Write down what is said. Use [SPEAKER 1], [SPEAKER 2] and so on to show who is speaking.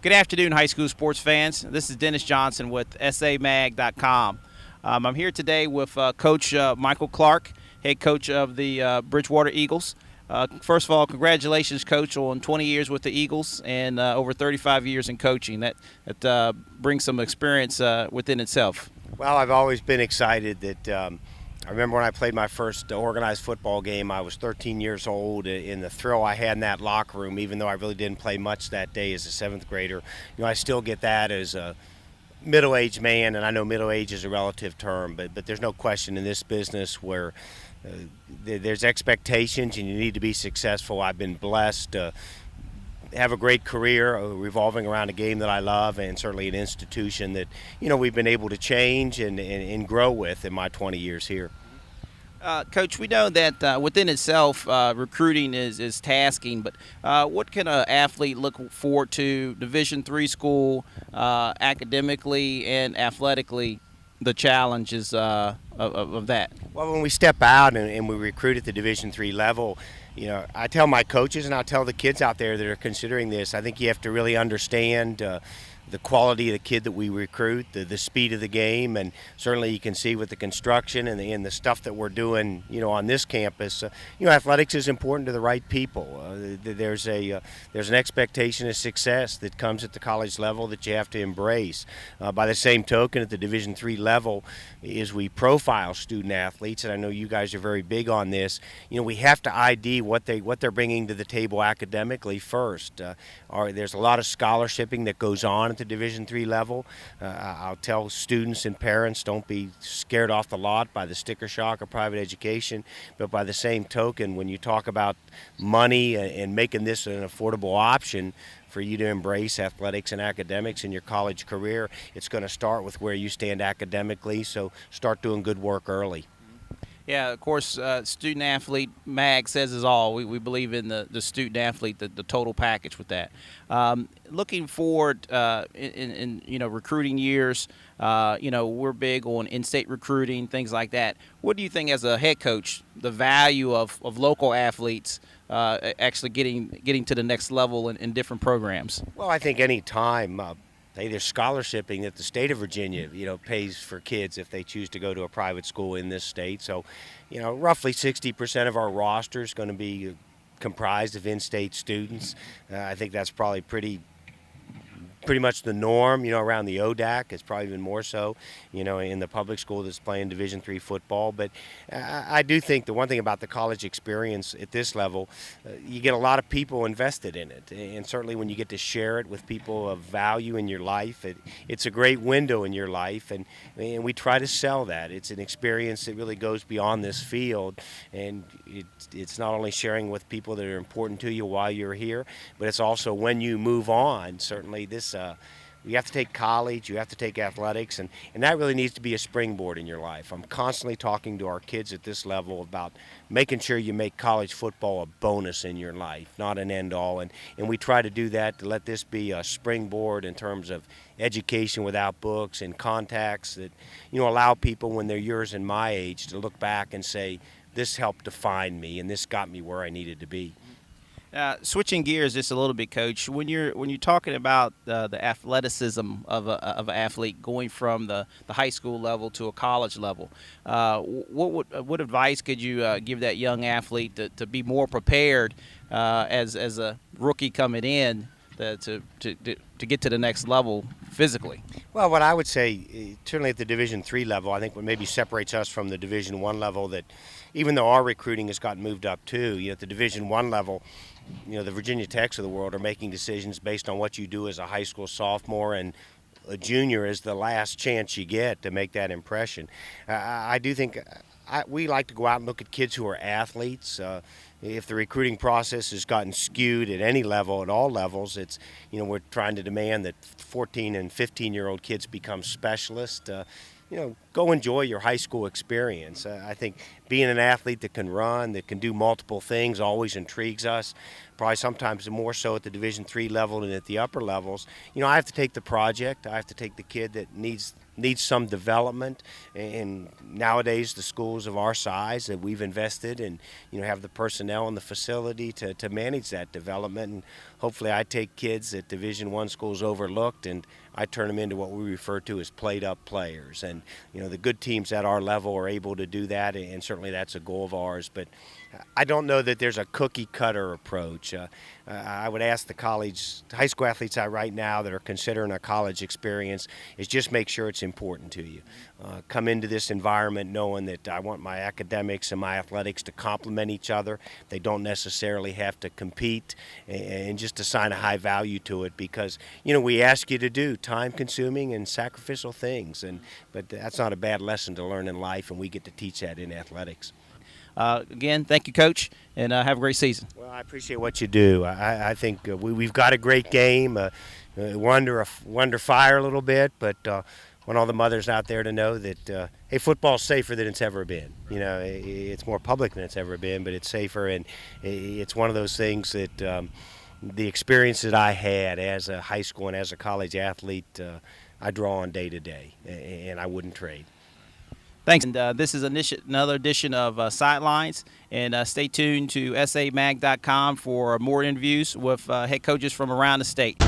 [SPEAKER 1] Good afternoon, high school sports fans. This is Dennis Johnson with samag.com. I'm here today with Coach Michael Clark, head coach of the Bridgewater Eagles. First of all, congratulations, Coach, on 20 years with the Eagles and over 35 years in coaching. That brings some experience within itself.
[SPEAKER 2] Well, I've always been excited that I remember when I played my first organized football game, I was 13 years old, and the thrill I had in that locker room, even though I really didn't play much that day as a seventh grader, I still get that as a middle-aged man, and I know middle age is a relative term, but there's no question in this business where there's expectations and you need to be successful. I've been blessed to have a great career revolving around a game that I love, and certainly an institution that we've been able to change and grow with in my 20 years here.
[SPEAKER 1] Coach, we know that within itself, recruiting is tasking, but what can an athlete look forward to Division III school, academically and athletically, the challenges of that?
[SPEAKER 2] Well, when we step out and we recruit at the Division III level, I tell my coaches and I tell the kids out there that are considering this, I think you have to really understand the quality of the kid that we recruit, the speed of the game, and certainly you can see with the construction and the stuff that we're doing, on this campus, athletics is important to the right people. There's an expectation of success that comes at the college level that you have to embrace. By the same token, at the Division III level, as we profile student athletes, and I know you guys are very big on this, we have to ID what they're bringing to the table academically first. There's a lot of scholarshiping that goes on at the Division III level. I'll tell students and parents, don't be scared off the lot by the sticker shock of private education, but by the same token, when you talk about money and making this an affordable option for you to embrace athletics and academics in your college career, it's going to start with where you stand academically, so start doing good work early.
[SPEAKER 1] Yeah, of course, student athlete MAG says is all. We believe in the student athlete, the total package with that. Looking forward in recruiting years, we're big on in-state recruiting, things like that. What do you think as a head coach, the value of local athletes actually getting to the next level in different programs?
[SPEAKER 2] Well, I think any time there's scholarshiping that the state of Virginia, pays for kids if they choose to go to a private school in this state. So, roughly 60% of our roster is going to be comprised of in-state students. I think that's probably pretty much the norm, around the ODAC. It's probably even more so, in the public school that's playing Division III football. But I do think the one thing about the college experience at this level, you get a lot of people invested in it. And certainly when you get to share it with people of value in your life, it's a great window in your life. And we try to sell that. It's an experience that really goes beyond this field. And it's not only sharing with people that are important to you while you're here, but it's also when you move on. Certainly you have to take college, you have to take athletics, and that really needs to be a springboard in your life. I'm constantly talking to our kids at this level about making sure you make college football a bonus in your life, not an end-all. And we try to do that, to let this be a springboard in terms of education without books and contacts that, allow people when they're yours and my age to look back and say, this helped define me and this got me where I needed to be.
[SPEAKER 1] Switching gears just a little bit, Coach. When you're talking about the athleticism of an athlete going from the high school level to a college level, what advice could you give that young athlete to be more prepared as a rookie coming in to get to the next level physically?
[SPEAKER 2] Well, what I would say, certainly at the Division III level, I think what maybe separates us from the Division I level, that even though our recruiting has gotten moved up too, at the Division I level, the Virginia Techs of the world are making decisions based on what you do as a high school sophomore, and a junior is the last chance you get to make that impression. I do think we like to go out and look at kids who are athletes. If the recruiting process has gotten skewed at any level, at all levels, it's, we're trying to demand that 14 and 15-year-old kids become specialists. Go enjoy your high school experience. I think being an athlete that can run, that can do multiple things, always intrigues us. Probably sometimes more so at the Division III level than at the upper levels. I have to take the project. I have to take the kid that needs needs some development. And nowadays, the schools of our size that we've invested and have the personnel and the facility to manage that development. And hopefully, I take kids that Division I schools overlooked and I turn them into what we refer to as played-up players. And the good teams at our level are able to do that, and certainly that's a goal of ours. But I don't know that there's a cookie-cutter approach. I would ask the high school athletes out right now that are considering a college experience is just make sure it's important to you. Come into this environment knowing that I want my academics and my athletics to complement each other. They don't necessarily have to compete, and just assign a high value to it because, we ask you to do time-consuming and sacrificial things. But that's not a bad lesson to learn in life, and we get to teach that in athletics.
[SPEAKER 1] Again, thank you, Coach, and have a great season.
[SPEAKER 2] Well, I appreciate what you do. I think we've got a great game. We're under fire a little bit, but want all the mothers out there to know that hey, football's safer than it's ever been. It's more public than it's ever been, but it's safer, and it's one of those things that the experience that I had as a high school and as a college athlete, I draw on day to day, and I wouldn't trade.
[SPEAKER 1] Thanks. And this is another edition of Sidelines. And stay tuned to samag.com for more interviews with head coaches from around the state.